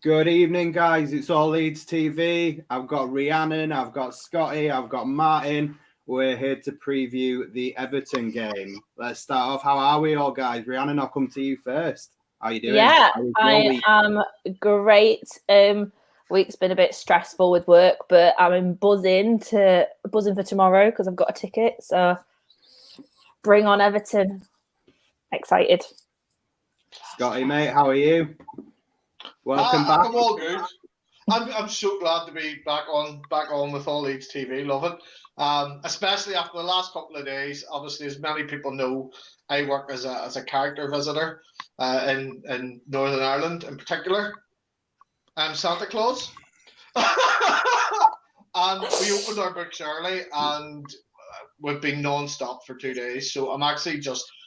Good evening, guys. It's All Leeds TV. I've got Rhiannon, I've got Scotty, I've got Martin. We're here to preview the Everton game. Let's start off. How are we all, guys? Rhiannon, I'll come to you first. How are you doing? Yeah, I am great. Week's been a bit stressful with work, but I'm buzzing for tomorrow because I've got a ticket. So bring on Everton. Excited. Scotty, mate, how are you? Welcome back. I'm all good. I'm so glad to be back on with All Leeds TV. Love it. Especially after the last couple of days. Obviously, as many people know, I work as a character visitor in Northern Ireland in particular. I'm Santa Claus. And we opened our books early and we've been non-stop for 2 days. So I'm actually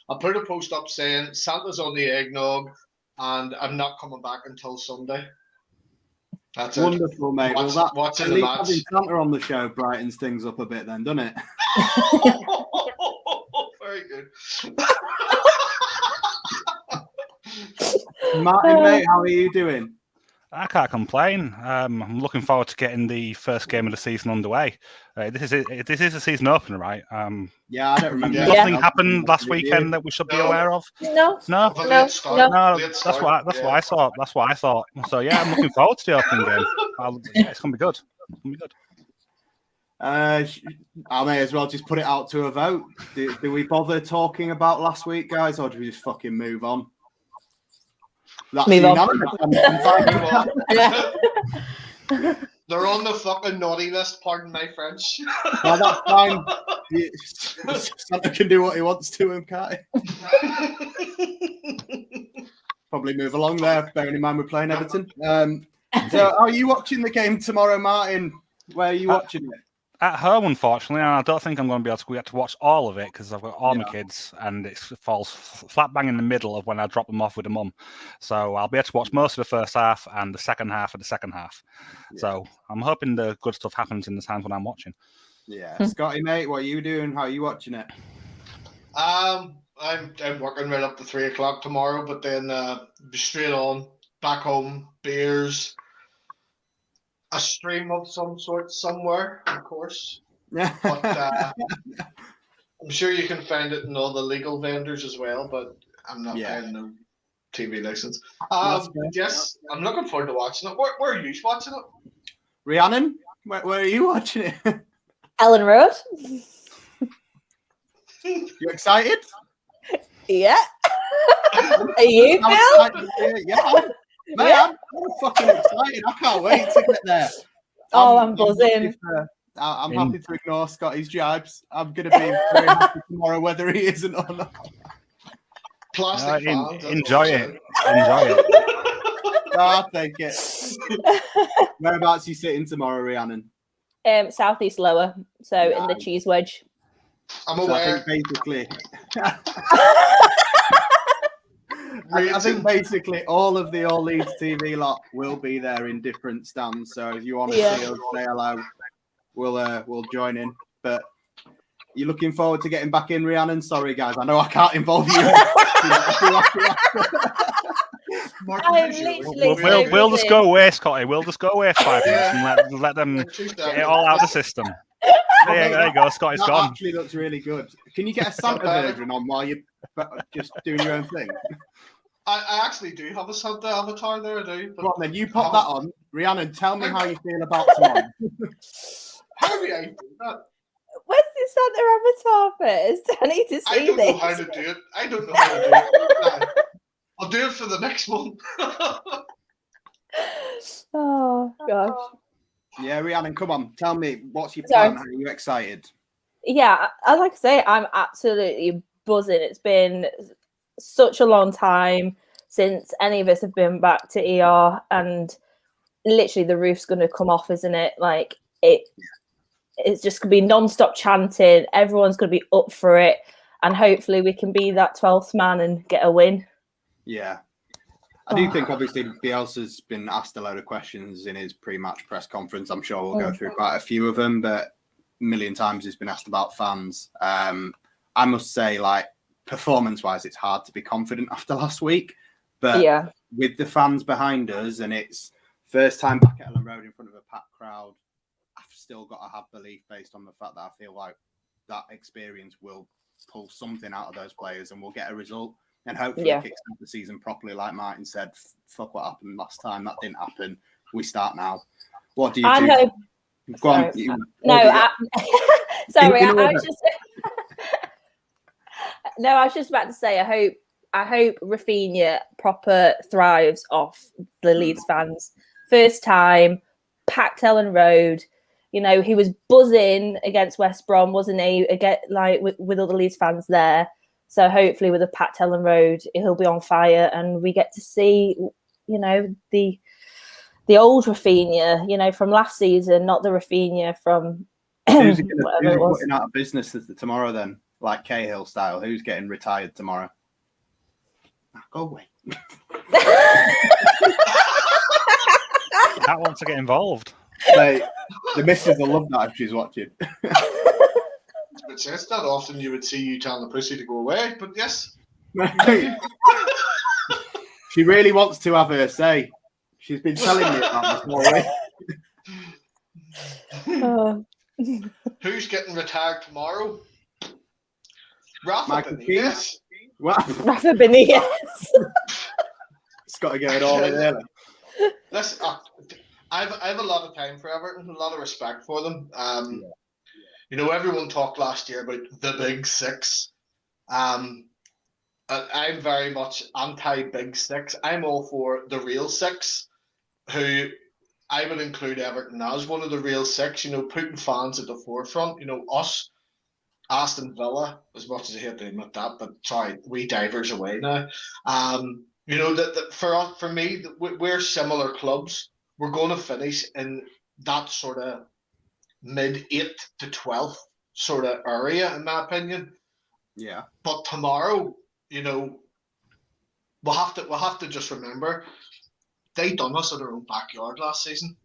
I put a post up saying Santa's on the eggnog and I'm not coming back until Sunday. That's wonderful, mate. Watching the match. Having Santa on the show brightens things up a bit then, doesn't it? Very good. Martin, mate, how are you doing? I can't complain. I'm looking forward to getting the first game of the season underway. This is a season opener, right? Yeah, I don't remember. Nothing happened last weekend that we should be aware of. No. That's what I thought. So yeah, I'm looking forward to the opening game. It's gonna be good. I may as well just put it out to a vote. Do we bother talking about last week, guys, or do we just fucking move on? Move on. They're on the fucking naughty list, pardon my French. Well, that's fine. Santa can do what he wants to him, can't he? Probably move along there, bearing in mind we're playing Everton. So are you watching the game tomorrow, Martin? Where are you watching it? At home, unfortunately, and I don't think I'm going to be able to watch all of it because I've got all my kids, and it falls flat bang in the middle of when I drop them off with the mum. So I'll be able to watch most of the first half and the second half of the second half. Yeah. So I'm hoping the good stuff happens in the times when I'm watching. Yeah, Scotty, mate, what are you doing? How are you watching it? I'm working right up to 3 o'clock tomorrow, but then be straight on back home, beers. A stream of some sort somewhere, of course. But I'm sure you can find it in all the legal vendors as well, but I'm not paying no TV license. Yes, I'm looking forward to watching it. Where are you watching it? Rhiannon, where are you watching it? Ellen Road. You excited? Yeah. Are you, Phil? Yeah. Mate, I'm fucking excited. I can't wait to get there. I'm buzzing. I'm happy to ignore Scotty's jibes. I'm going to be very happy tomorrow, whether he isn't or not. Plastic enjoy it. I'll take it. Whereabouts are you sitting tomorrow, Rhiannon? Southeast lower, so in the cheese wedge. I'm aware. So I think basically all of the All Leeds TV lot will be there in different stands. So if you want to see us say hello, we'll join in. But you're looking forward to getting back in, Rhiannon? Sorry, guys, I know I can't involve you. We'll just go away, Scotty. We'll just go away 5 minutes and let them get it all out of the system. There you go. Scotty's gone. Actually looks really good. Can you get a Santa version on while you're just doing your own thing? I actually do have a Santa avatar there, I do. Come on, then you pop that on. Rhiannon, tell me how you feel about tomorrow. How do I do that? Where's the Santa avatar first? I need to see I don't know how to do it. I don't know how to do it. I'll do it for the next one. Oh, gosh. Yeah, Rhiannon, come on. Tell me, what's your plan? Are you excited? Yeah, like I say, I'm absolutely buzzing. It's been such a long time since any of us have been back to ER, and literally the roof's going to come off, isn't it? Like it's just going to be non-stop chanting. Everyone's going to be up for it, and hopefully we can be that 12th man and get a win. Yeah. I do think, obviously, Bielsa's been asked a load of questions in his pre-match press conference. I'm sure we'll go through quite a few of them, but a million times he's been asked about fans. I must say, like, performance-wise, it's hard to be confident after last week. But with the fans behind us, and it's First time back at Ellen Road in front of a packed crowd. I've still got to have belief based on the fact that I feel like that experience will pull something out of those players and we'll get a result. And hopefully kickstart the season properly, like Martin said. Fuck what happened last time. That didn't happen. We start now. What do you do? Hope... Go on. Sorry, I was just... No, I was just about to say, I hope Rafinha proper thrives off the Leeds fans. First time, packed Ellen Road. You know, he was buzzing against West Brom, wasn't he? Again, like with all the Leeds fans there. So hopefully with a packed Ellen Road, he'll be on fire and we get to see, you know, the old Rafinha, you know, from last season, not the Rafinha from who's putting out of business tomorrow then? Like Cahill style. Who's getting retired tomorrow? Go away. I want to get involved. Like, the missus will love that if she's watching. It's not often you would see you telling the pussy to go away, but yes. She really wants to have her say. She's been telling me about this already. Who's getting retired tomorrow? Rafa Benitez. Rafa Benitez. It's got to get it all in there. Listen, I have a lot of time for Everton, a lot of respect for them. You know, everyone talked last year about the Big Six. I'm very much anti-Big Six. I'm all for the real six, who I would include Everton as one of the real six, you know, putting fans at the forefront. You know, us, Aston Villa, as much as I hate to admit that, but sorry, we divers away now. You know, that for me, we're similar clubs. We're going to finish in that sort of mid 8th to 12th sort of area, in my opinion. Yeah. But tomorrow, you know, we'll have to just remember they done us in their own backyard last season.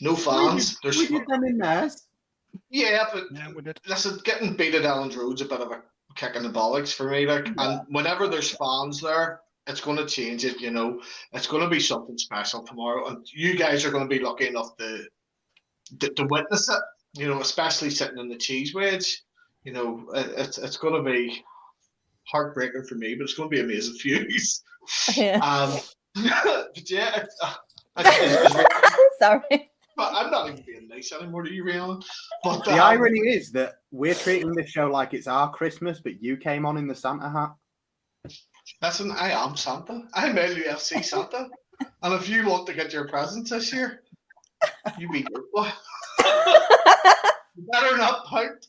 No fans. We did them in theirs. Yeah, but we did. Listen, getting beat at Elland Road's a bit of a kick in the bollocks for me. Like, and whenever there's fans there, it's going to change it. You know, it's going to be something special tomorrow, and you guys are going to be lucky enough to witness it. You know, especially sitting in the cheese wedge. You know, it's going to be heartbreaking for me, but it's going to be amazing for you. Yeah. But yeah, sorry. But I'm not even being nice anymore to you, Rhiannon. But the irony is that we're treating this show like it's our Christmas, but you came on in the Santa hat. Listen, I am Santa. I'm LUFC Santa. And if you want to get your presents this year, you be good boy. You better not pout.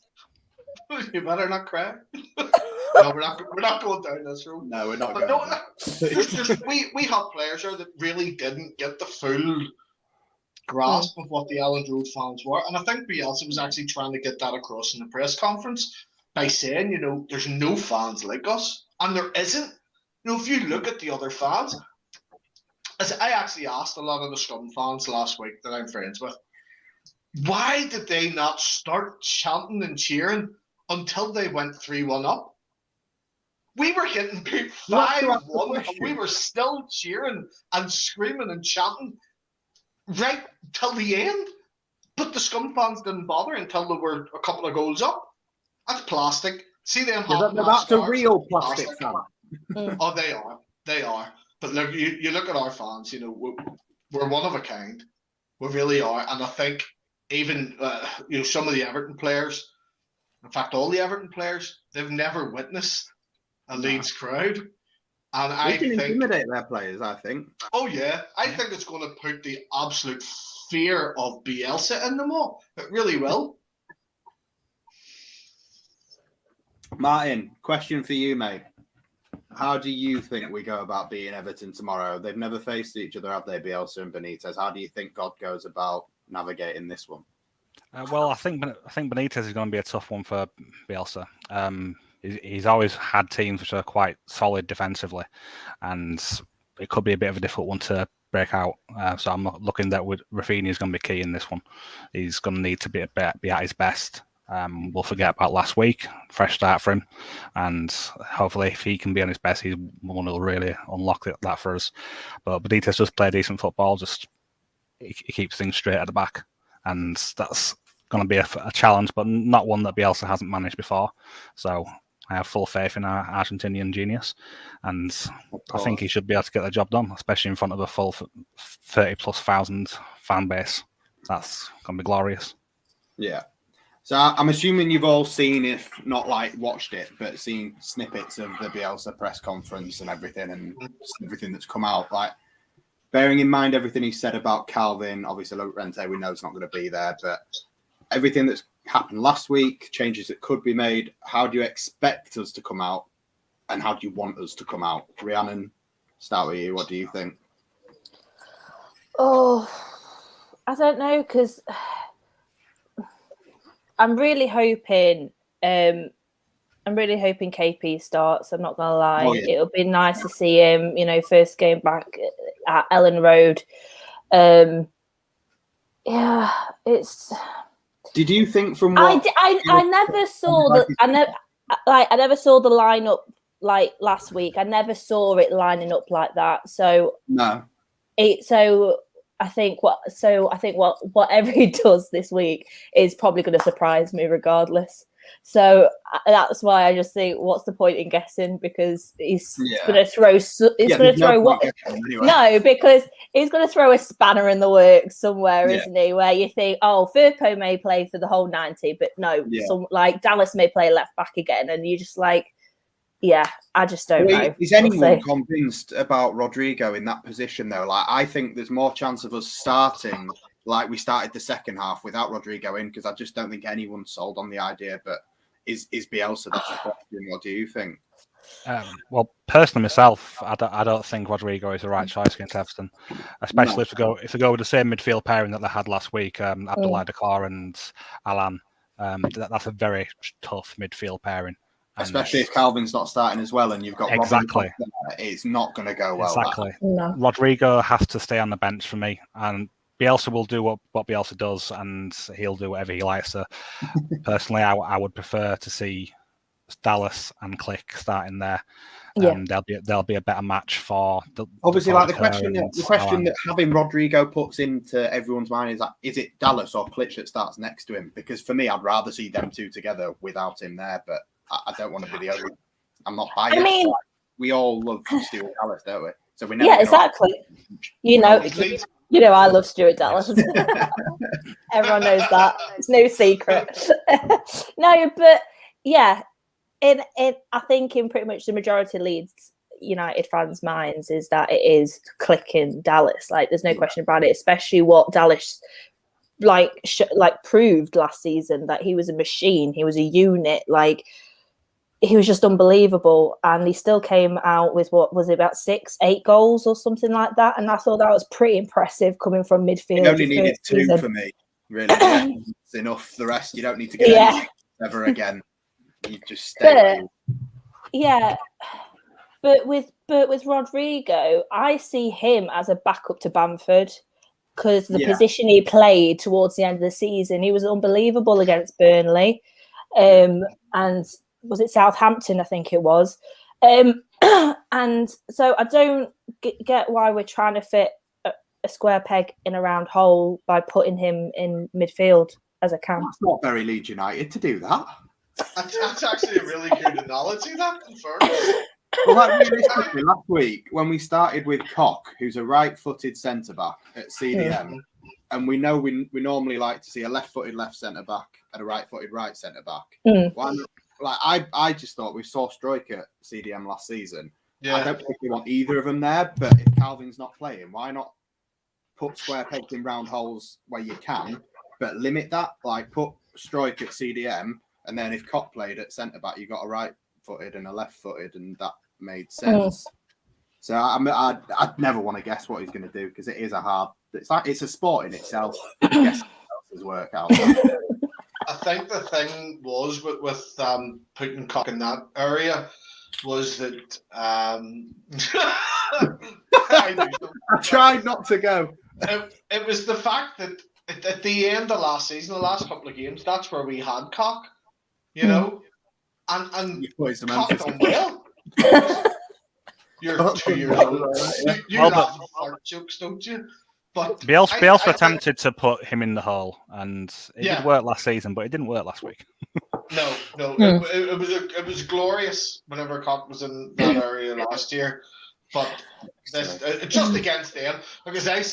You better not cry. No, we're not going down this road. No, we're not but going. We have players there that really didn't get the full grasp of what the Elland Road fans were, and I think Bielsa was actually trying to get that across in the press conference by saying, you know, there's no fans like us, and there isn't. You know, if you look at the other fans, as I actually asked a lot of the Scum fans last week that I'm friends with, why did they not start chanting and cheering until they went 3-1 up? We were getting beat 5-1 and we were still cheering and screaming and chanting right till the end. But the Scum fans didn't bother until they were a couple of goals up. That's plastic. See them that's a real plastic fan. Oh, they are. But look, you look at our fans, you know, we're one of a kind. We really are. And I think even, you know, some of the Everton players, in fact, all the Everton players, they've never witnessed a Leeds crowd. And I think intimidate their players, I think. Oh, yeah. I think it's going to put the absolute fear of Bielsa in them all. It really will. Martin, question for you, mate. How do you think we go about beating Everton tomorrow? They've never faced each other, have they, Bielsa and Benitez? How do you think God goes about navigating this one? Well, I think Benitez is going to be a tough one for Bielsa. He's always had teams which are quite solid defensively, and it could be a bit of a difficult one to break out. So I'm looking that Rafinha is going to be key in this one. He's going to need to be at his best. We'll forget about last week, fresh start for him, and hopefully if he can be on his best, he's one who will really unlock that for us. But Benitez does play decent football, just he keeps things straight at the back, and that's going to be a challenge, but not one that Bielsa hasn't managed before. So I have full faith in our Argentinian genius, and I think he should be able to get the job done, especially in front of a full 30,000+ fan base. That's going to be glorious. Yeah. So I'm assuming you've all seen, if not like watched it, but seen snippets of the Bielsa press conference and everything that's come out. Like, bearing in mind everything he said about Calvin, obviously Llorente we know is not going to be there, but everything that's happened last week, changes that could be made, how do you expect us to come out, and how do you want us to come out? Rhiannon, start with you. What do you think? Oh, I don't know, because I'm really hoping KP starts. I'm not gonna lie. Oh, yeah. It'll be nice to see him, first game back at Ellen Road. Yeah, it's. Did you think from what I never saw I never saw the lineup like last week. I never saw it lining up like that. So no. I think whatever he does this week is probably going to surprise me regardless. So that's why I just think, what's the point in guessing? Because he's going to throw. No, because he's going to throw a spanner in the works somewhere, isn't he? Where you think, oh, Firpo may play for the whole 90, but no, some like Dallas may play left back again, and you're just like, yeah, I just don't know. Is anyone convinced about Rodrigo in that position though? Like, I think there's more chance of us starting like we started the second half without Rodrigo in, because I just don't think anyone's sold on the idea. But is Bielsa, that's the question. What do you think? Well, personally myself, I don't think Rodrigo is the right choice against Everton, especially if they go with the same midfield pairing that they had last week, Abdoulaye Dakar and Alan. That's a very tough midfield pairing. Especially if Calvin's not starting as well, and you've got exactly, it's not going to go well. Exactly. No. Rodrigo has to stay on the bench for me, and Bielsa will do what Bielsa does, and he'll do whatever he likes. So, personally, I would prefer to see Dallas and Click starting there. There'll be a better match for obviously the question that having Rodrigo puts into everyone's mind is, like, is it Dallas or Klitsch that starts next to him? Because for me, I'd rather see them two together without him there, but I don't want to be the only. I'm not biased. I mean, we all love Stuart Dallas, don't we? So we know. Yeah, exactly. I love Stuart Dallas. Everyone knows that. It's no secret. No, but yeah, I think in pretty much the majority of Leeds United fans' minds is that it is clicking Dallas. Like, there's no question about it. Especially what Dallas proved last season, that he was a machine. He was a unit. Like, he was just unbelievable, and he still came out with, what was it, about 6-8 goals or something like that, and I thought that was pretty impressive coming from midfield. You only needed 2 for me, really. It's enough. The rest you don't need to get anything ever again. You just stay. But with Rodrigo, I see him as a backup to Bamford, because the position he played towards the end of the season, he was unbelievable against Burnley, and was it Southampton? I think it was. And so I don't get why we're trying to fit a square peg in a round hole by putting him in midfield as a camp. It's not very Leeds United to do that. That's actually a really good analogy, that confirms. Well, realistically, last week when we started with Koch, who's a right-footed centre-back at CDM, and we know we normally like to see a left-footed left centre-back and a right-footed right centre-back. I just thought we saw Stroik at CDM last season. I don't particularly want either of them there, but if Calvin's not playing, why not put square pegs in round holes where you can, but limit that? Like, put Stroik at CDM, and then if Koch played at centre-back, you got a right-footed and a left-footed, and that made sense. So I'd never want to guess what he's going to do, because it is it's a sport in itself. Guessing else's work out. I think the thing was with putting Koch in that area was that I tried not to go. It was the fact that at the end of last season, the last couple of games, that's where we had Koch, and Koch done well. You're 2 years old. You laugh at fart jokes, don't you? But Bielsa attempted to put him in the hole, and it did work last season, but it didn't work last week. No. It was glorious whenever Koch was in that area last year. But this, just against them, because I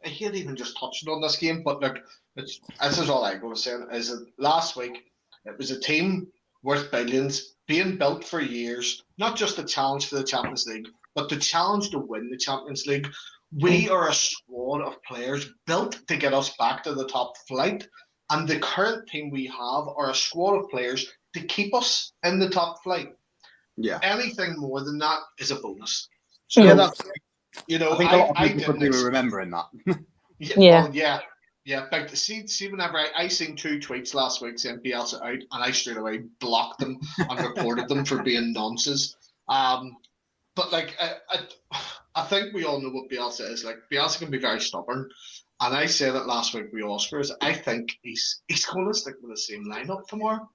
hate even just touching on this game, but look, this is all I'm going to say, is that last week it was a team worth billions, being built for years, not just the challenge for the Champions League, but the challenge to win the Champions League. We are a squad of players built to get us back to the top flight, and the current team we have are a squad of players to keep us in the top flight. Yeah. Anything more than that is a bonus. So, that's. You know, I think a lot of people probably were remembering that. Yeah. But see, whenever I seen 2 tweets last week saying Bielsa out, and I straight away blocked them and reported them for being nonsense. But like, I think we all know what Bielsa is like. Bielsa can be very stubborn, and I said it last week with Oscars. I think he's going to stick with the same lineup tomorrow.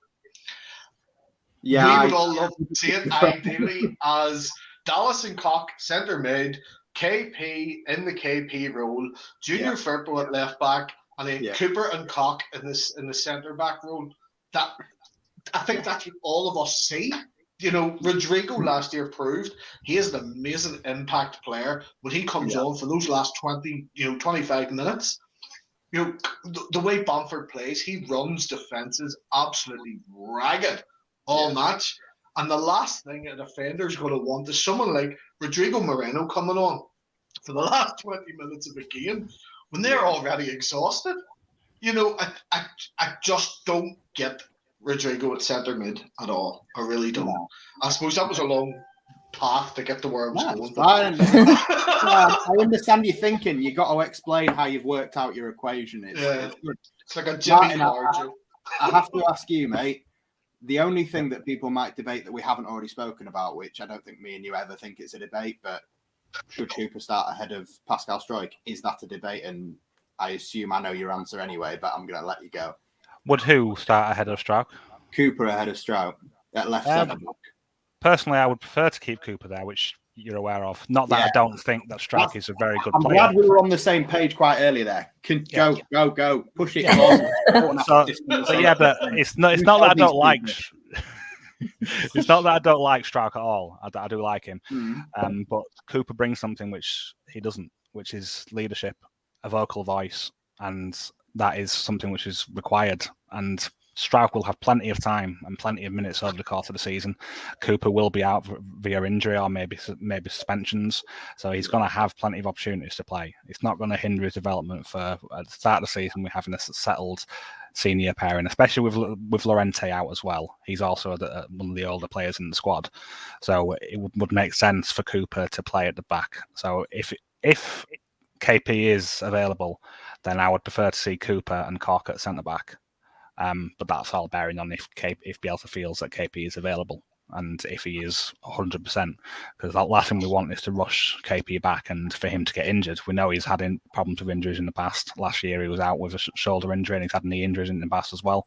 Yeah, we would all love to see it ideally as Dallas and Koch centre mid, KP in the KP role, Junior Firpo at left back, and then Cooper and Koch in the centre back role. That I think that's what all of us see. You know, Rodrigo last year proved he is an amazing impact player when he comes on for those last 25 minutes. You know, the way Bamford plays, he runs defences absolutely ragged all match. And the last thing a defender's going to want is someone like Rodrigo Moreno coming on for the last 20 minutes of a game when they're already exhausted. You know, I just don't get Rodrigo at centre mid at all. I really don't. I suppose that was a long path to get to where I was going. I understand your thinking. You got to explain how you've worked out your equation. It's like a Jimmy card. I have to ask you, mate. The only thing that people might debate that we haven't already spoken about, which I don't think me and you ever think it's a debate, but should Cooper start ahead of Pascal Struijk? Is that a debate? And I assume I know your answer anyway, but I'm going to let you go. Would who start ahead of Struijk? Cooper ahead of Struijk at left centre back. Personally, I would prefer to keep Cooper there, which you're aware of. Not that I don't think that Struijk is a very good player. I'm glad we were on the same page quite early there. Go, push it. But it's not that I don't like. It's not that I don't like Struijk at all. I do like him, but Cooper brings something which he doesn't, which is leadership, a vocal voice, and that is something which is required. And Struijk will have plenty of time and plenty of minutes over the course of the season. Cooper will be out via injury or maybe suspensions, so he's going to have plenty of opportunities to play. It's not going to hinder his development for at the start of the season. We're having a settled senior pairing, especially with Llorente out as well. He's also one of the older players in the squad, so it would make sense for Cooper to play at the back. So if KP is available, then I would prefer to see Cooper and Koch at centre back. But that's all bearing on if Bielsa feels that KP is available and if he is 100%. Because the last thing we want is to rush KP back and for him to get injured. We know he's had problems with injuries in the past. Last year he was out with a shoulder injury and he's had knee injuries in the past as well.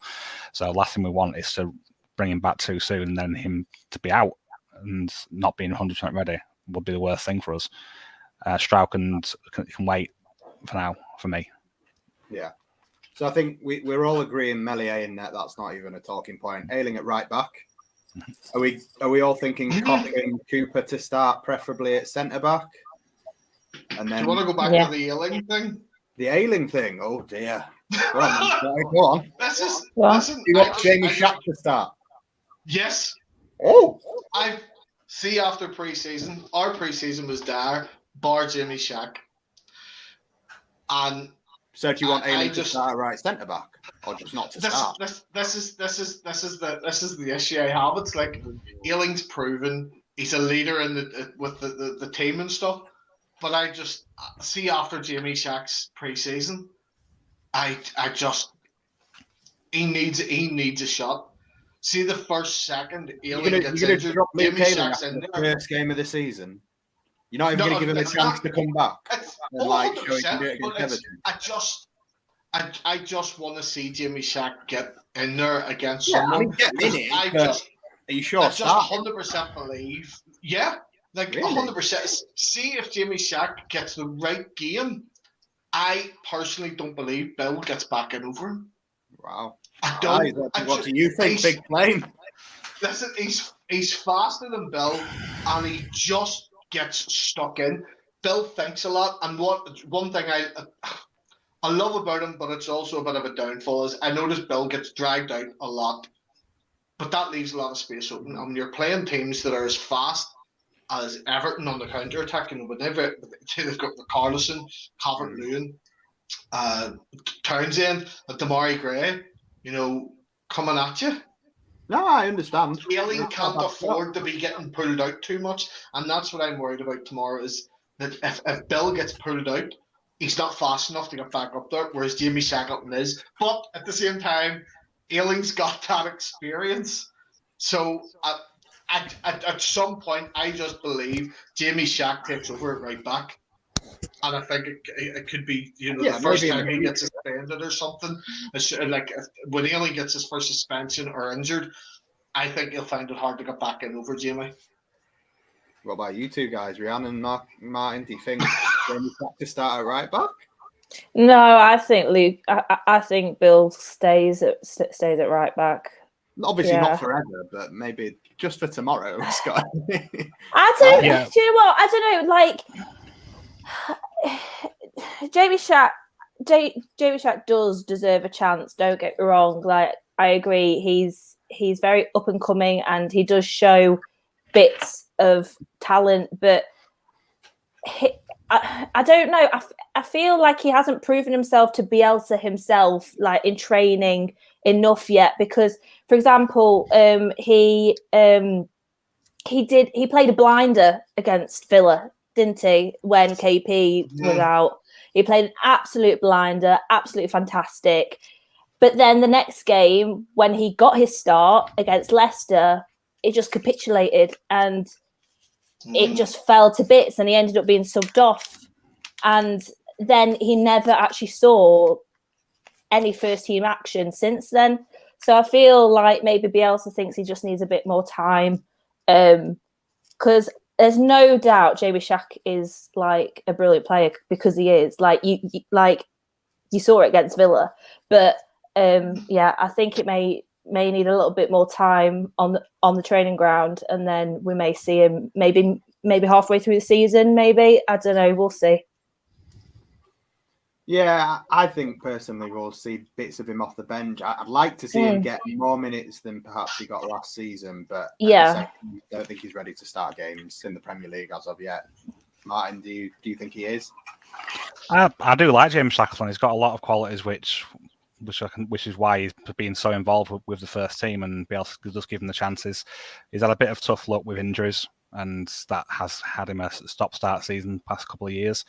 So the last thing we want is to bring him back too soon and then him to be out and not being 100% ready would be the worst thing for us. Struijk can wait for now, for me. Yeah. So I think we're all agreeing Meslier in that. That's not even a talking point. Ayling at right back. Are we all thinking Koch and Cooper to start, preferably at centre back? And then do you want to go back to the Ayling thing? The Ayling thing. Oh dear. Go on. Listen, you want Jamie Shack to start? Yes. Oh. I see. After pre-season, our pre-season was dire, bar Jimmy Shack, and. So do you want Ayling to start right centre back, or just not to start? This is the issue I have. It's like Ayling's proven he's a leader with the team and stuff, but I just see after Jamie Shack's pre-season, he needs a shot. See the first second Ayling gets injured, Jamie Shack's in there. First game of the season. You're not even going to give him a chance to come back. I just want to see Jimmy Shack get in there against someone. Are you sure? I just 100% believe. Yeah, like 100%. See if Jimmy Shack gets the right game I personally don't believe Bill gets back in over him. Wow. I don't. What do you think, Big Flame? Listen, he's faster than Bill, and he just gets stuck in. Bill thinks a lot, and one thing I love about him, but it's also a bit of a downfall, is I notice Bill gets dragged out a lot, but that leaves a lot of space open. And when you're playing teams that are as fast as Everton on the counter attack, and whenever they've got Carlson, Calvert-Lewin, Townsend, and Damari Gray, coming at you. No, I understand. Ayling can't afford to be getting pulled out too much, and that's what I'm worried about tomorrow, is that if Bill gets pulled out, he's not fast enough to get back up there, whereas Jamie Shackleton is. But at the same time, Ayling's got that experience. So at some point, I just believe Jamie Shack takes over at right back. And I think it could be, the first time he gets suspended or something. Like when Ayling gets his first suspension or injured, I think he'll find it hard to get back in over Jamie. What about you two guys, Rhiannon and Martin? Do you think Jamie Shack to start at right back? No, I think Luke. I think Bill stays at right back. Obviously not forever, but maybe just for tomorrow, Scott. I don't. Do you know what? I don't know. Like Jamie Shack does deserve a chance. Don't get me wrong. Like I agree, he's very up and coming, and he does show bits of talent, but I don't know. I feel like he hasn't proven himself to Bielsa himself, like in training enough yet. Because, for example, he played a blinder against Villa, didn't he? When KP was out, he played an absolute blinder, absolutely fantastic. But then the next game, when he got his start against Leicester, it just capitulated and it just fell to bits, and he ended up being subbed off. And then he never actually saw any first team action since then. So I feel like maybe Bielsa thinks he just needs a bit more time, because there's no doubt Jamie Shack is like a brilliant player, because he is. Like you saw it against Villa, but I think it may need a little bit more time on the training ground, and then we may see him maybe halfway through the season. Maybe, I don't know. We'll see. Yeah, I think personally we'll see bits of him off the bench. I'd like to see him get more minutes than perhaps he got last season, but I don't think he's ready to start games in the Premier League as of yet. Martin, do you think he is? I do like James Shackleton. He's got a lot of qualities which is why he's been so involved with the first team, and Bielsa does give him the chances. He's had a bit of tough luck with injuries, and that has had him a stop-start season past couple of years.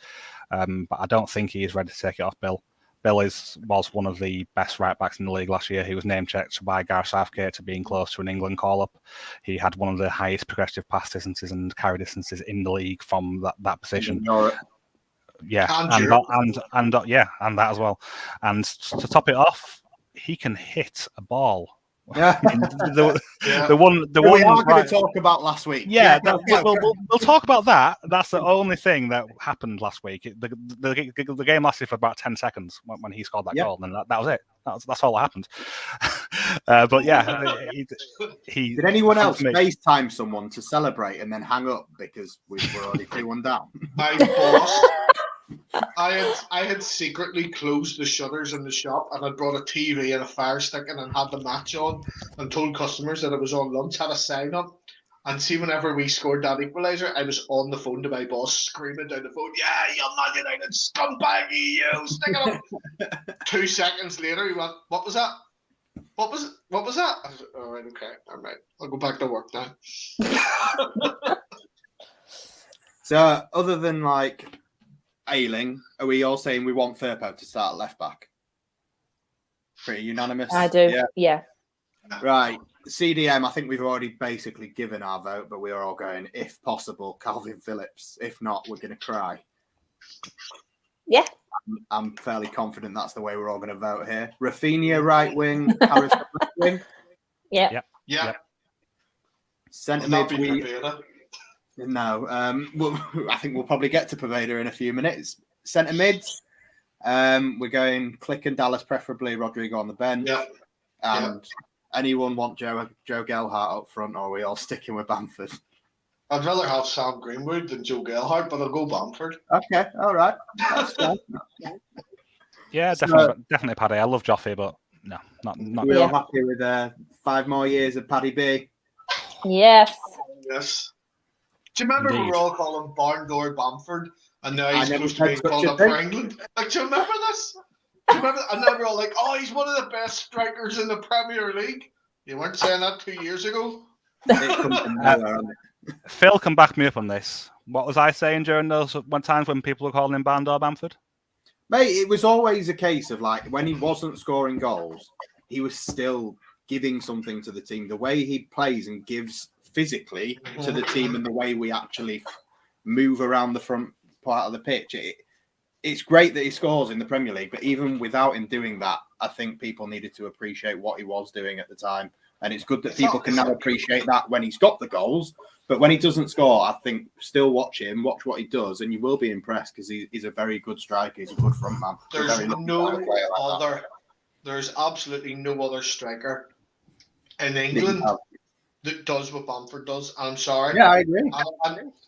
But I don't think he is ready to take it off Bill. Bill was one of the best right-backs in the league last year. He was name-checked by Gareth Southgate to being close to an England call-up. He had one of the highest progressive pass distances and carry distances in the league from that position. Yeah, and that as well. And to top it off, he can hit a ball. Yeah, the one we are going to talk about last week. Yeah, we'll talk about that. That's the only thing that happened last week. The game lasted for about 10 seconds when he scored that goal, and that was it. That's all that happened. But yeah, he did anyone else FaceTime someone to celebrate and then hang up because we were already 2-1 down? My boss. I had secretly closed the shutters in the shop, and I brought a TV and a fire stick and had the match on, and told customers that it was on lunch, had a sign up. And see, whenever we scored that equaliser, I was on the phone to my boss screaming down the phone, "Yeah, you Man United scumbag, you stick it up." 2 seconds later, he went, "What was that? What was that?" I was like, "All right, okay, all right, I'll go back to work now." So, other than like Ayling, are we all saying we want Firpo to start left back? Pretty unanimous. I do. Yeah. Right. CDM, I think we've already basically given our vote, but we are all going, if possible, Calvin Phillips. If not, we're going to cry. Yeah. I'm fairly confident that's the way we're all going to vote here. Rafinha, right wing. Harris, left wing. Yeah. Centre mid, No. I think we'll probably get to Paveda in a few minutes. Centre mids. We're going Click and Dallas, preferably Rodrigo on the bench. Yeah. And anyone want Joe Gelhardt up front, or are we all sticking with Bamford? I'd rather have Sam Greenwood than Joe Gelhardt, but I'll go Bamford. Okay, all right. That's fine. Yeah, definitely Paddy. I love Joffrey, but no, not. We're all happy with 5 more years of Paddy B. Yes. Yes. Do you remember we were all calling Barn Door Bamford, and now he's I never close to being said such called a up thing. for England? Like, do you remember this? Do you remember? And now we're all like, oh, he's one of the best strikers in the Premier League. You weren't saying that 2 years ago. It comes from nowhere, hasn't it? Phil can back me up on this. What was I saying during those times when people were calling him Bandor Bamford? Mate, it was always a case of like when he wasn't scoring goals, he was still giving something to the team. The way he plays and gives physically to the team, and the way we actually move around the front part of the pitch. It's great that he scores in the Premier League, but even without him doing that, I think people needed to appreciate what he was doing at the time. And it's good that people can now appreciate that when he's got the goals. But when he doesn't score, I think still watch him, watch what he does, and you will be impressed because he's a very good striker. He's a good front man. There's absolutely no other striker in England that does what Bamford does. I'm sorry. Yeah, I agree.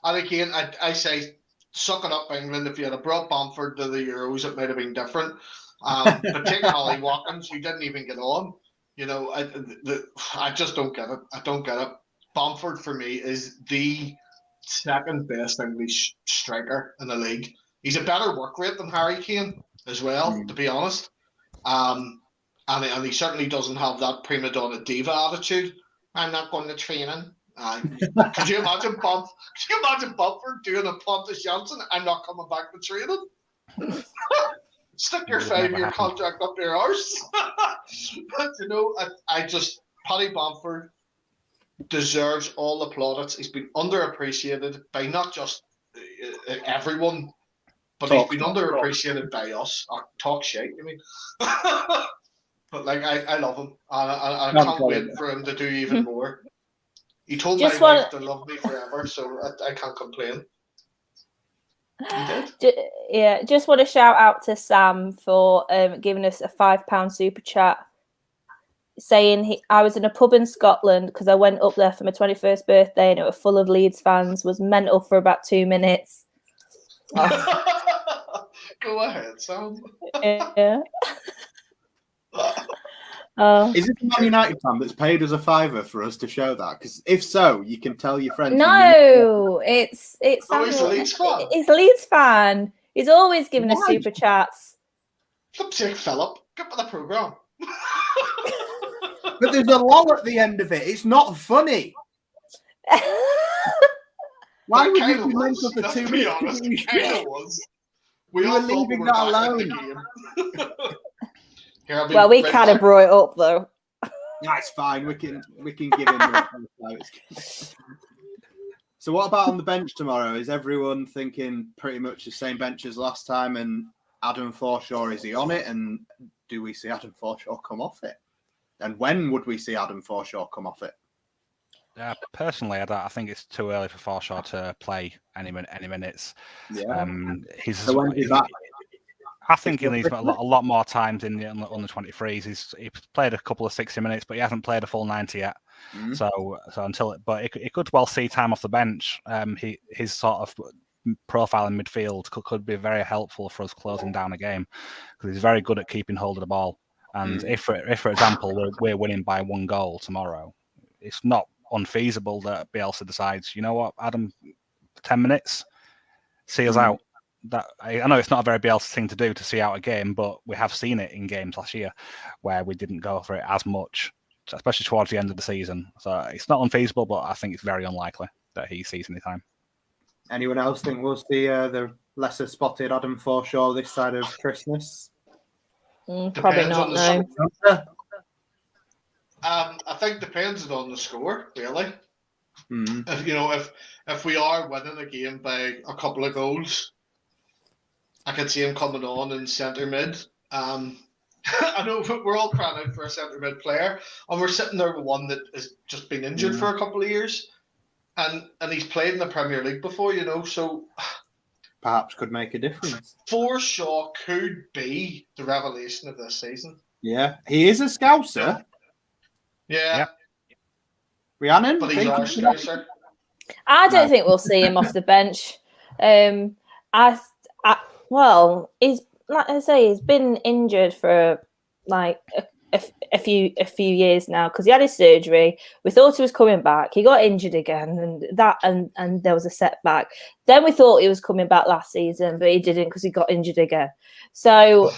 And again, I say, suck it up, England. If you had brought Bamford to the Euros, it might have been different. But taking Ollie Watkins, who didn't even get on, I just don't get it. I don't get it. Bamford, for me, is the second best English striker in the league. He's a better work rate than Harry Kane as well, to be honest. And he certainly doesn't have that prima donna diva attitude. I'm not going to training. Could you imagine Bamford doing a Pontus Janssen? I'm not coming back to training. Stick your 5-year contract up your arse. But Paddy Bamford deserves all the plaudits. He's been underappreciated by not just everyone, but he's been underappreciated by us. Talk shit, you mean? But I love him, and I can't wait for him to do even more. He told my wife to love me forever, so I can't complain. He did. Just want to shout out to Sam for giving us a £5 super chat, saying I was in a pub in Scotland because I went up there for my 21st birthday and it was full of Leeds fans. Was mental for about 2 minutes. Go ahead, Sam. Yeah. Is it the Man United fan that's paid us a £5 for us to show that? Because if so, you can tell your friends. No, it's he's a Leeds fan. It's a Leeds fan. He's always giving us super chats. Flip's sake, Philip, get with the programme. But there's a lull at the end of it. It's not funny. Why would you be mental for 2 minutes? To be honest, it kind of was. We were leaving that alone. Well, we kind of brought it up though. That's fine. We can give him that. So what about on the bench tomorrow? Is everyone thinking pretty much the same bench as last time? And Adam Forshaw, is he on it? And do we see Adam Forshaw come off it? And when would we see Adam Forshaw come off it? Personally, I think it's too early for Forshaw to play any minutes. Yeah. So when is that? I think he needs a lot more times in the under 23s. He's played a couple of 60 minutes, but he hasn't played a full 90 yet. Mm-hmm. So he could well see time off the bench. His sort of profile in midfield could be very helpful for us closing down a game because he's very good at keeping hold of the ball. And if for example, we're winning by 1 goal tomorrow, it's not unfeasible that Bielsa decides, you know what, Adam, 10 minutes, see us out. That I know it's not a very Bielsa thing to do to see out a game, but we have seen it in games last year where we didn't go for it as much, especially towards the end of the season. So it's not unfeasible, but I think it's very unlikely that he sees any time. Anyone else think we'll see the lesser spotted Adam Forshaw this side of Christmas? Probably not, no. I think depends on the score, really. Mm-hmm. If we are winning a game by a couple of goals, I can see him coming on in centre mid. I know we're all crying out for a centre mid player, and we're sitting there with one that has just been injured for a couple of years, and he's played in the Premier League before, so perhaps could make a difference. Forshaw could be the revelation of this season. Yeah, he is a Scouser. Yeah. Yep. Rhiannon, But he's think our he's- Scouser. I don't No. think we'll see him off the bench. Well, he's like I say, he's been injured for like a few years now because he had his surgery. We thought he was coming back. He got injured again, and there was a setback. Then we thought he was coming back last season, but he didn't because he got injured again. So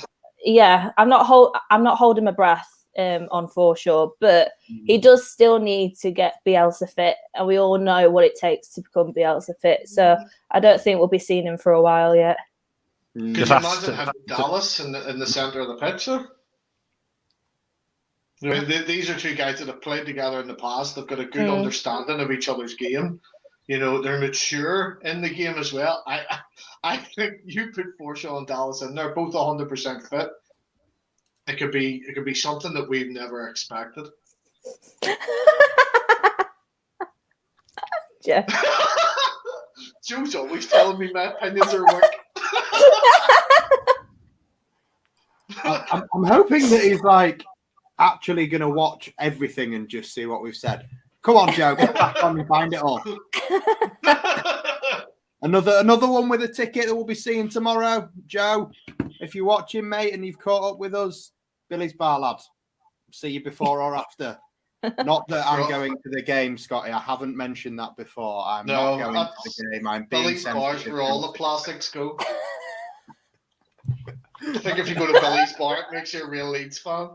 yeah, I'm not holding my breath on Forshaw, but he does still need to get Bielsa fit, and we all know what it takes to become Bielsa fit. So I don't think we'll be seeing him for a while yet. Can you Just imagine having Dallas in the centre of the pitch there? You know, these are two guys that have played together in the past. They've got a good understanding of each other's game. You know, they're mature in the game as well. I think you put Forshaw and Dallas in there, both 100% fit. It could be something that we've never expected. Yeah. Joe's always telling me my opinions are work. I'm hoping that he's like actually going to watch everything and just see what we've said. Come on, Joe, get back on and find it all. Another one with a ticket that we'll be seeing tomorrow. Joe, if you're watching, mate, and you've caught up with us, Billy's Bar, lad. See you before or after. Not that I'm going to the game, Scotty. I haven't mentioned that before. I'm not going to the game. I'm being Billy's Bar's sensitive. where all the plastics go. I think if you go to Billy's Bar, it makes you a real Leeds fan.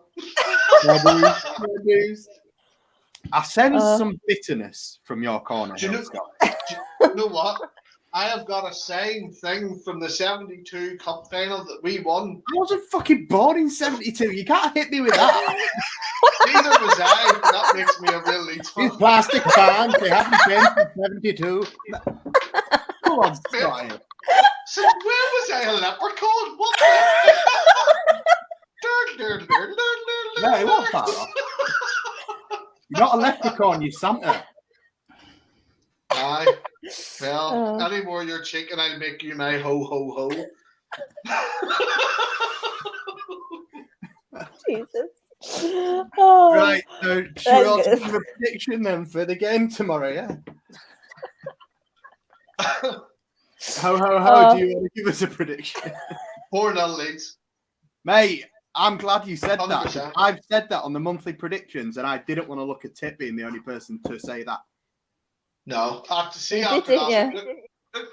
I sense some bitterness from your corner. Do you know, Scott. you know what? I have got a signed thing from the 72 Cup final that we won. I wasn't fucking born in 72. You can't hit me with that. Neither was I, but that makes me a real Leeds fan. These plastic fans, they haven't been since 72. Come on, Scotty. So where was I a leprechaun? What the? No, it wasn't that off. You're not a leprechaun, you're Santa. Aye. Well, any more your cheek and I'll make you my ho ho ho. Jesus. Oh, Right, so should we also give a prediction then for the game tomorrow, yeah? Ho ho ho, do you want to give us a prediction? 4-0 Leeds. Mate, I'm glad you said 100%. that. I've said that on the monthly predictions, and I didn't want to look at Tip being the only person to say that. No, after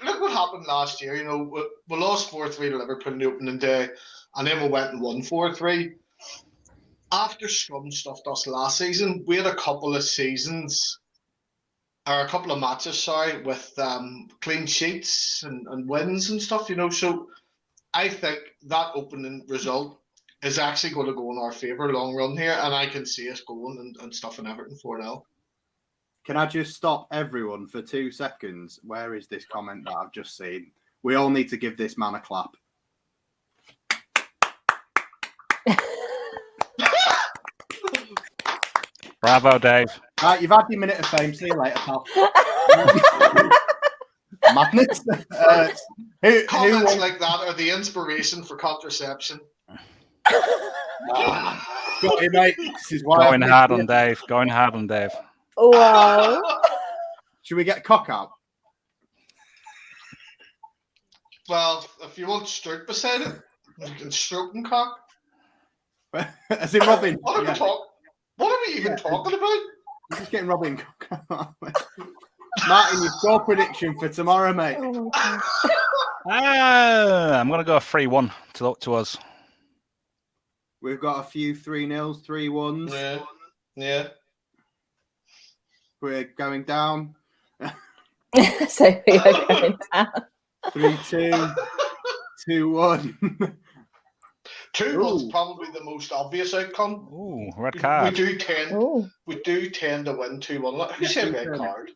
look what happened last year. You know, we lost 4-3 to Liverpool in the opening day, and then we went and won 4-3. After Scrum stuffed us last season, we had a couple of matches, with clean sheets and wins and stuff. You know, so I think that opening result is actually going to go in our favour long run here, and I can see us going and stuffing Everton 4-0. Can I just stop everyone for 2 seconds? Where is this comment that I've just seen? We all need to give this man a clap. Bravo, Dave. Right, you've had your minute of fame. See you later, pal. Madness. Comments like that are the inspiration for contraception. Scotty, mate, this is why Going hard on Dave. Going hard on Dave. wow. Should we get cock out? Well, if you want stroke beside it, you can stroke and cock. As in Robin. What are we even talking about? We're just getting Robin cock out. Martin, your score prediction for tomorrow, mate. Oh my God. I'm going to go 3-1 to us. We've got a few 3-0s, 3-1s. Yeah. We're going down. So we are going down. 3-2, 2-1. 2-1's probably the most obvious outcome. Ooh, red We card. do tend Ooh. to win 2-1. Who said red card?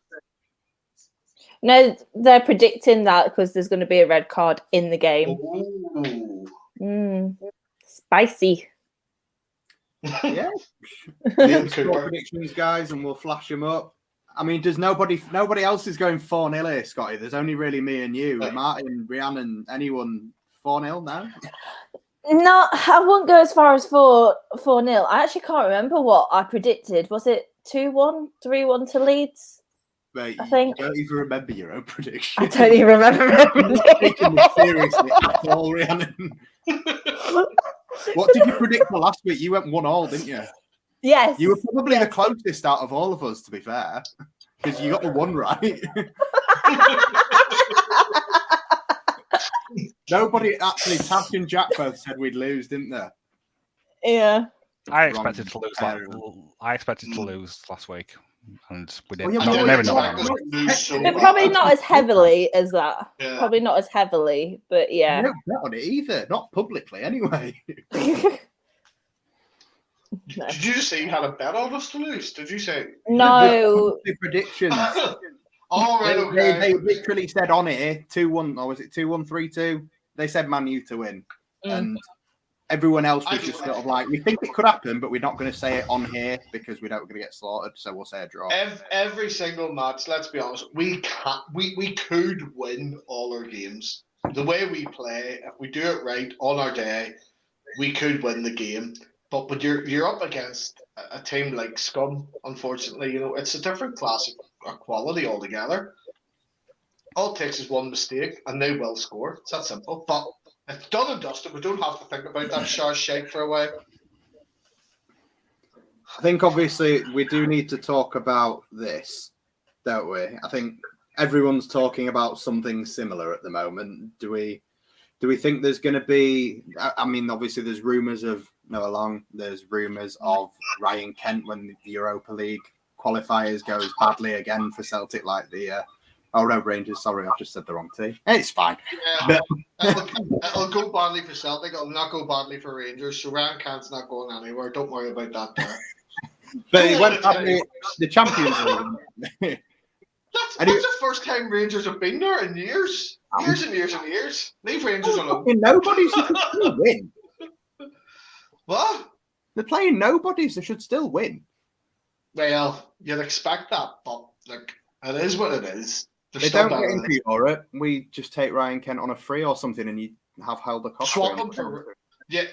No, they're predicting that because there's going to be a red card in the game. Ooh. Spicy. Yeah. Liam Score Cooper. predictions, guys, and we'll flash them up. I mean, does nobody else is going 4-0 here, Scotty? There's only really me and you. Right. Martin, Rhiannon, anyone 4-0 now? No, I won't go as far as 4-0. I actually can't remember what I predicted. Was it 2-1, 3-1 to Leeds? Mate, I think. you don't even remember your own prediction. I don't even remember. You're not taking this seriously at all, Rhiannon. What did you predict for last week? You went 1-1, didn't you? Yes. You were probably the closest out of all of us, to be fair, because you got the one right. Nobody actually, Tash and Jack both said we'd lose, didn't they? Yeah. I expected to lose last week, and we did. Well, yeah, No, we maybe did. not. But probably not as heavily as that. Yeah. Probably not as heavily, but yeah. No bet on it either, not publicly anyway. No. Did you just say you had a bet on us to lose? Did you say? No. The predictions. All right, okay. They literally said on it 2-1, or was it 2-1, 3-2? They said Man U to win, and everyone else was just sort of like, we think it could happen, but we're not going to say it on here because we don't want to get slaughtered, so we'll say a draw. Every single match, let's be honest, we could win all our games. The way we play, if we do it right on our day, we could win the game. But when you're up against a team like Scum, unfortunately, it's a different class of quality altogether. All it takes is one mistake, and they will score. It's that simple. But it's done and dusted. We don't have to think about that Shar shake for a while. I think obviously we do need to talk about this, don't we? I think everyone's talking about something similar at the moment. Do we think there's going to be? I mean, obviously there's rumours of Noah Long. There's rumours of Ryan Kent when the Europa League qualifiers goes badly again for Celtic, like the. Oh no, Rangers. Sorry, I've just said the wrong team. It's fine. Yeah, it'll go badly for Celtic. It'll not go badly for Rangers. So Ryan Kent's not going anywhere. Don't worry about that there. But he went badly the Champions League. That's the first time Rangers have been there in years. Years and years and years. Leave Rangers alone. Nobody should still win. What? They're playing nobodies. They should still win. Well, you'd expect that, but look, it is what it is. They don't get into Europe. We just take Ryan Kent on a free or something, and you have Helder Costa. Swap him for. Yeah.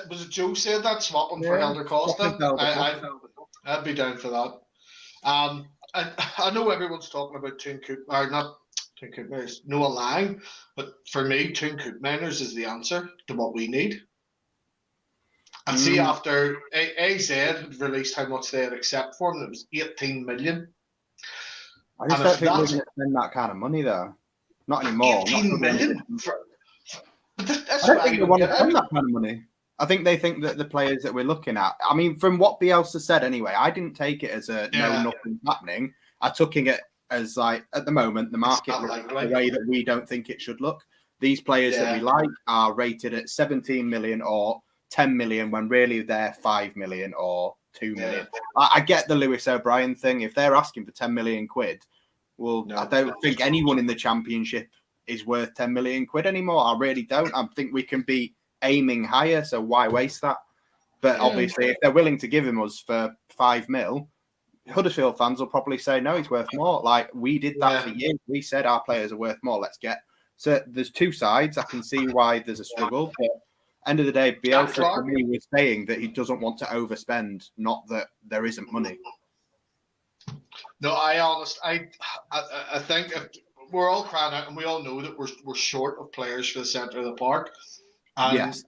Was it Joe said that? Swap him for Helder Costa. I'd be down for that. I know everyone's talking about not Toon Koopmeiners, Noah Lang, but for me, Toon Koopmeiners is the answer to what we need. And see, after AZ had released how much they had accepted for him, it was 18 million. I just don't think we're going to spend that kind of money, though. Not anymore. 18 million? I don't think they want to spend that kind of money. I think they think that the players that we're looking at, I mean, from what Bielsa said anyway, I didn't take it as nothing's happening. I took it as like, at the moment, the market looks the way that we don't think it should look. These players that we like are rated at 17 million or 10 million when really they're 5 million or 2 million. I get the Lewis O'Brien thing. If they're asking for 10 million quid, well, I don't think anyone in the Championship is worth 10 million quid anymore. I really don't. I think we can be aiming higher, so why waste that? But obviously, if they're willing to give him us for 5 mil, Huddersfield fans will probably say, no, he's worth more. Like, we did that for years. We said our players are worth more. Let's get. So there's two sides. I can see why there's a struggle. But end of the day, Bielsa for me was saying that he doesn't want to overspend, not that there isn't money. No, I think if we're all crying out, and we all know that we're short of players for the centre of the park. And yes.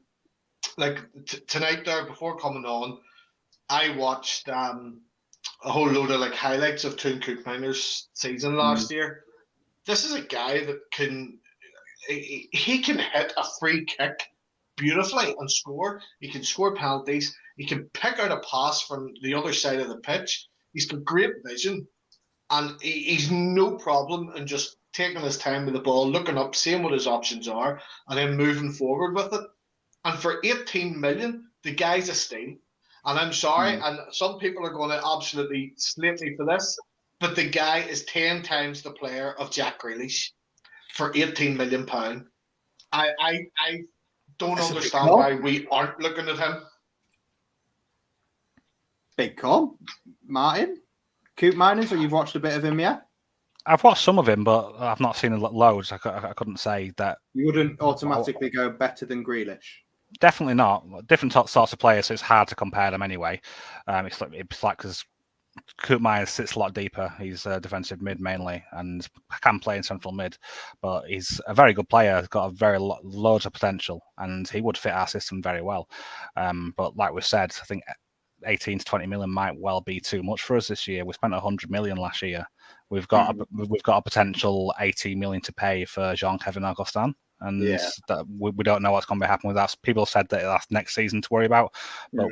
Like tonight there, before coming on, I watched a whole load of like highlights of Toon Koopmeiners' season last year. This is a guy that can hit a free kick beautifully and score. He can score penalties. He can pick out a pass from the other side of the pitch. He's got great vision, and he's no problem in just taking his time with the ball, looking up, seeing what his options are, and then moving forward with it. And for 18 million, the guy's a steal. And I'm sorry, and some people are going to absolutely slate me for this, but the guy is 10 times the player of Jack Grealish for £18 million. I don't understand why we aren't looking at him. Big call. Martin? Coop Miners, or you've watched a bit of him, yeah? I've watched some of him, but I've not seen loads. I couldn't say that. You wouldn't automatically go better than Grealish? Definitely not. Different sorts of players, so it's hard to compare them anyway. It's like because Koopmeier sits a lot deeper. He's a defensive mid mainly, and can play in central mid. But he's a very good player. He's got a very loads of potential, and he would fit our system very well. But like we said, I think 18 to 20 million might well be too much for us this year. We spent 100 million last year. We've got a potential 80 million to pay for Jean-Kevin Augustin. And that we don't know what's going to happen with that. People said that that's next season to worry about, but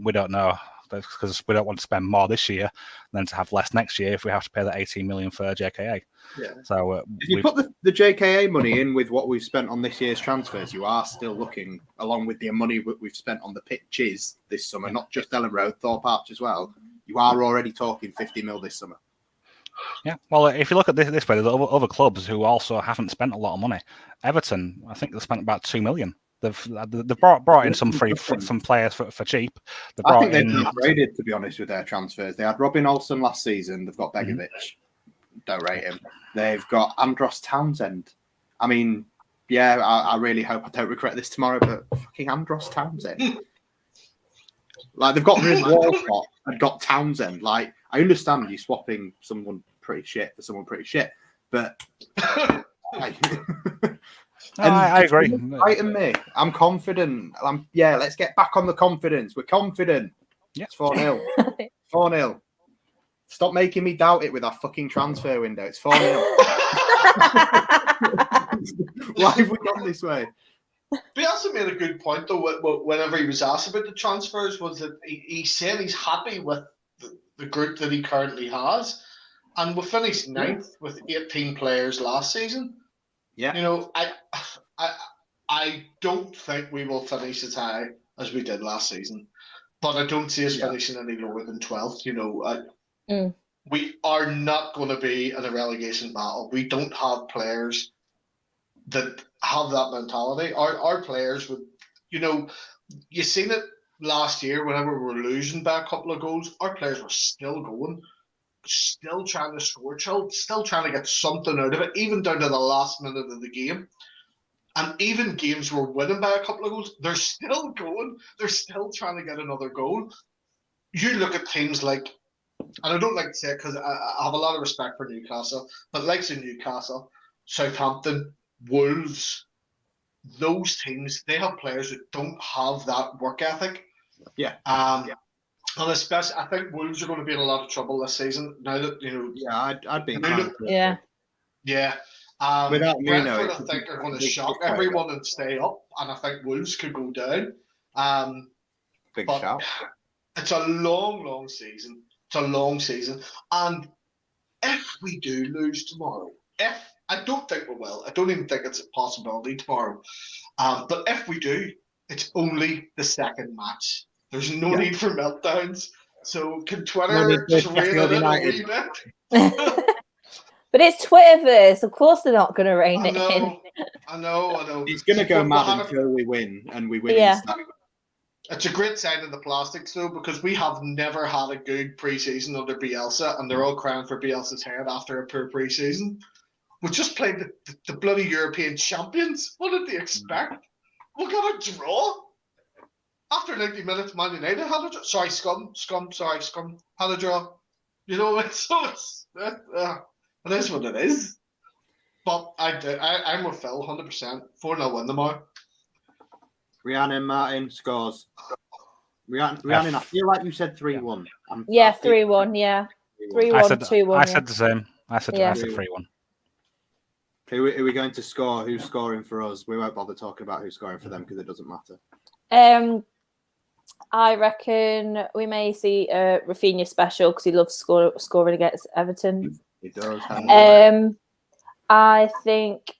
we don't know, because we don't want to spend more this year than to have less next year if we have to pay that 18 million for JKA. Yeah. So if you put the JKA money in with what we've spent on this year's transfers, you are still looking, along with the money we've spent on the pitches this summer, not just Ellen Road, Thorpe Arch as well. You are already talking 50 mil this summer. Yeah, well, if you look at this way, there's other clubs who also haven't spent a lot of money. Everton, I think they spent about 2 million. They've brought in some players for cheap. I think they've been upgraded, to be honest, with their transfers. They had Robin Olsen last season. They've got Begovic. Don't rate him. They've got Andros Townsend. I mean, yeah, I really hope I don't regret this tomorrow, but fucking Andros Townsend. Like, they've got Riz Walcott and got Townsend. Like, I understand you swapping someone pretty shit for someone pretty shit, but I agree. Frighten me. I'm confident. Let's get back on the confidence. We're confident. Yeah. It's 4-0. 4-0. Stop making me doubt it with our fucking transfer window. It's 4-0. Why have we gone this way? Bielsa made a good point, though, whenever he was asked about the transfers, was that he said he's happy with the group that he currently has. And we finished 9th with 18 players last season. Yeah. You know, I don't think we will finish as high as we did last season. But I don't see us finishing any lower than 12th. You know, we are not going to be in a relegation battle. We don't have players that have that mentality. Our players would, you know, you seen it last year whenever we were losing by a couple of goals, our players were still going, still trying to score, still trying to get something out of it, even down to the last minute of the game. And even games we're winning by a couple of goals, they're still going. They're still trying to get another goal. You look at teams like, and I don't like to say it because I have a lot of respect for Newcastle, but like in Newcastle, Southampton, Wolves, those teams, they have players that don't have that work ethic. Yeah. And especially, I think Wolves are going to be in a lot of trouble this season now that, you know. Yeah, I'd be. Yeah. Yeah. Without Brentford, I think, are going to shock everyone and stay up, and I think Wolves could go down. Big shout. It's a long season. It's a long season. And if we do lose tomorrow, I don't think we will. I don't even think it's a possibility tomorrow. But if we do, it's only the second match. There's no need for meltdowns. So can Twitter just rein it in a wee bit? But it's Twitterverse. Of course they're not going to rein it in. I know. It's going to go mad until we win, and we win. Yeah. It's a great sign of the plastics, though, because we have never had a good pre-season under Bielsa, and they're all crying for Bielsa's head after a poor pre-season. We just played the bloody European champions. What did they expect? We got a draw. After 90 minutes, Man United had a draw. Sorry, Scum had a draw. You know, it is what it is. But I'm with Phil, 100%. 4-0 win tomorrow. Rhiannon Martin scores. Rhiannon, I feel like you said 3-1. Yeah, 3-1, yeah. 3-1, 2-1. I said the same. I said 3-1. Who are we going to score? Who's scoring for us? We won't bother talking about who's scoring for them because it doesn't matter. I reckon we may see a Rafinha special because he loves scoring against Everton. He does. I think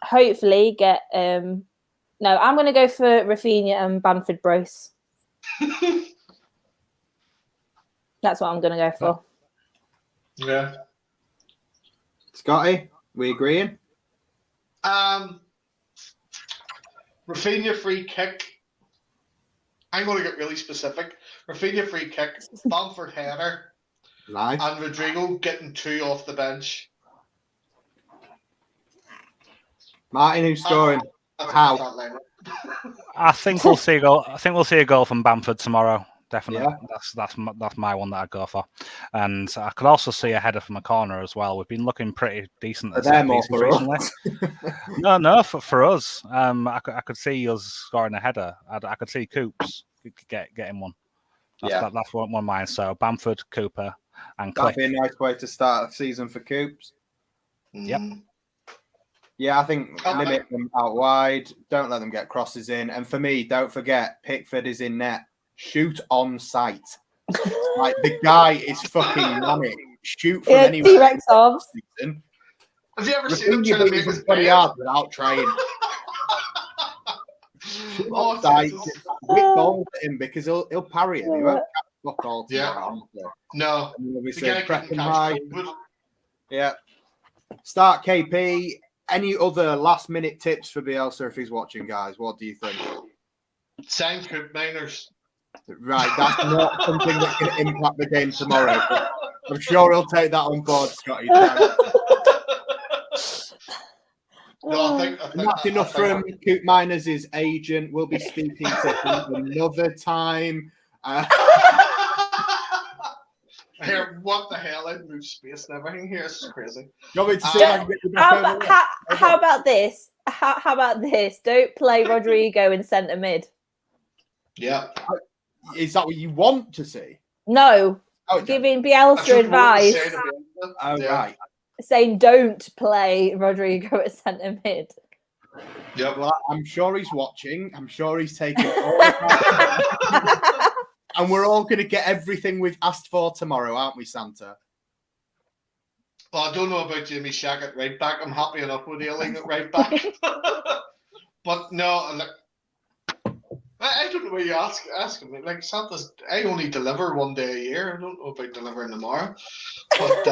hopefully get no, I'm going to go for Rafinha and Bamford brace. That's what I'm going to go for. Yeah. Scotty, we agreeing? Rafinha free kick. I'm going to get really specific. Rafinha free kick, Bamford header, Nice. And Rodrigo getting 2 off the bench. Martin, who's scoring? How? I think we'll see a goal. I think we'll see a goal from Bamford tomorrow. Definitely. Yeah. That's my one that I'd go for. And I could also see a header from a corner as well. We've been looking pretty decent at set pieces recently. No, for us. I could see us scoring a header. I could see Coops getting one. That's one of mine. So Bamford, Cooper, and Cliff. That'd be a nice way to start the season for Coops. Yep. Yeah, I think limit them out wide. Don't let them get crosses in. And for me, don't forget, Pickford is in net. Shoot on sight. Like, the guy is fucking manic. Shoot from anywhere. T-Rex arms. Have you ever seen him trying to make his 20 yards without trying? On sight. Whip balls at him because he'll parry him. He won't catch fuck all. No. And obviously, press him high. Yeah. Start KP. Any other last-minute tips for Bielsa if he's watching, guys? What do you think? Sign Coop Miners. Right, that's not something that can impact the game tomorrow. But I'm sure he'll take that on board, Scotty. No, I think that's enough from Coop Miners' agent. We'll be speaking to him another time. Here, what the hell? I moved space and everything here. This is crazy. You want me to see if I can get you back over? How about this? How about this? Don't play Rodrigo in centre mid. Yeah. Is that what you want to see? No. Okay. Giving Bielsa advice. Right. Saying don't play Rodrigo at centre mid. Yeah. Well, I'm sure he's watching. I'm sure he's taking all the and we're all going to get everything we've asked for tomorrow, aren't we, Santa? Well, I don't know about Jamie Shack at right back. I'm happy enough with Ailing at right back. But no, I don't know what you're asking me. Like, Santa's, I only deliver one day a year. I don't know about delivering tomorrow. But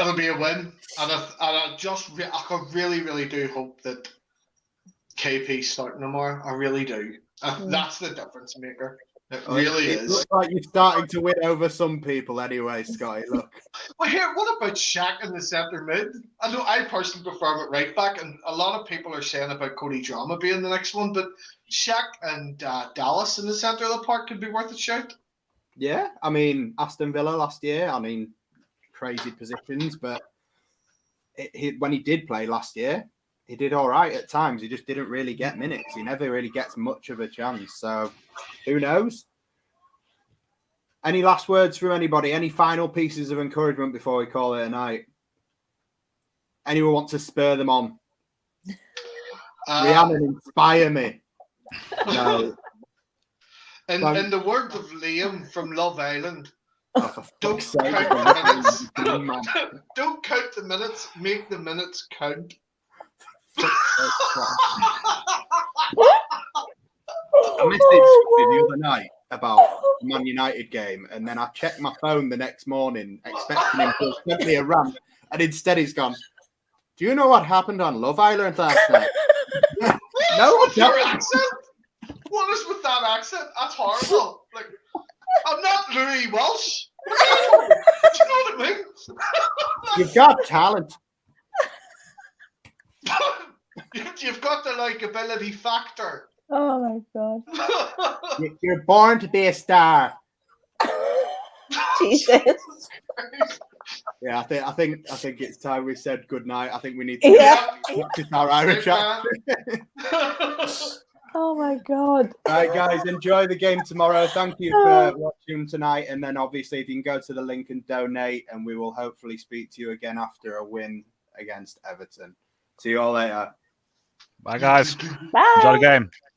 it'll be a win. And I really, really do hope that KP's starting tomorrow. I really do. That's the difference maker. It really is. It looks like you're starting to win over some people anyway, Scotty. Look. Well, here, what about Shaq in the centre mid? I personally prefer him at right back, and a lot of people are saying about Cody Drama being the next one, but Shaq and Dallas in the centre of the park could be worth a shout. Yeah, I mean, Aston Villa last year, crazy positions, but when he did play last year, he did all right at times. He just didn't really get minutes. He never really gets much of a chance. So who knows? Any last words from anybody? Any final pieces of encouragement before we call it a night? Anyone want to spur them on? Rhiannon, inspire me. No. In the words of Liam from Love Island, don't count the minutes, make the minutes count. I messaged the other night about the Man United game, and then I checked my phone the next morning expecting him to send me a rant, and instead he's gone, do you know what happened on Love Island last night? No, with your accent? What is with that accent? That's horrible. Like, I'm not Louis Walsh. Do you know what I mean? You've got talent. You've got the likability factor. Oh my god! You're born to be a star. Jesus. Yeah, I think it's time we said good night. I think we need to practice our Irish accent. Oh my god! Right, guys, enjoy the game tomorrow. Thank you for watching tonight, and then obviously if you can go to the link and donate, and we will hopefully speak to you again after a win against Everton. See you all later. Bye, guys. Bye. Enjoy the game.